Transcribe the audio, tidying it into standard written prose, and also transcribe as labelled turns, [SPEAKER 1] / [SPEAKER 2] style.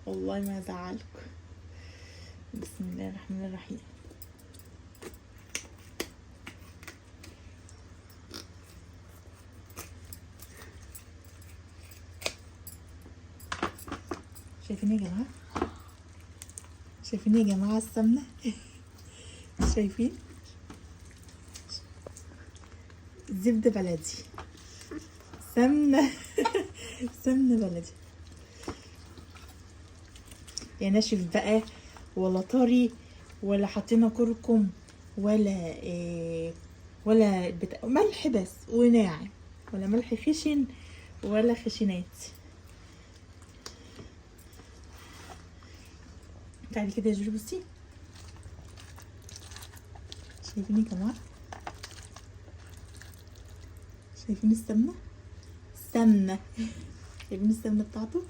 [SPEAKER 1] والله ما هزعلكم. بسم الله الرحمن الرحيم. شايفين يا جماعه؟ شايفين يا جماعه السمنه؟ شايفين؟ زبده بلدي، سمنه سمنه بلدي، يا ناشف بقى ولا طري ولا حطينا كركم ولا ملح بس وناعم، ولا ملح خشن ولا خشنات. تعالي كده يا جوري بصي، شايفين يا جماعه؟ شايفين السمنه؟ شايفين السمنه بتاعته؟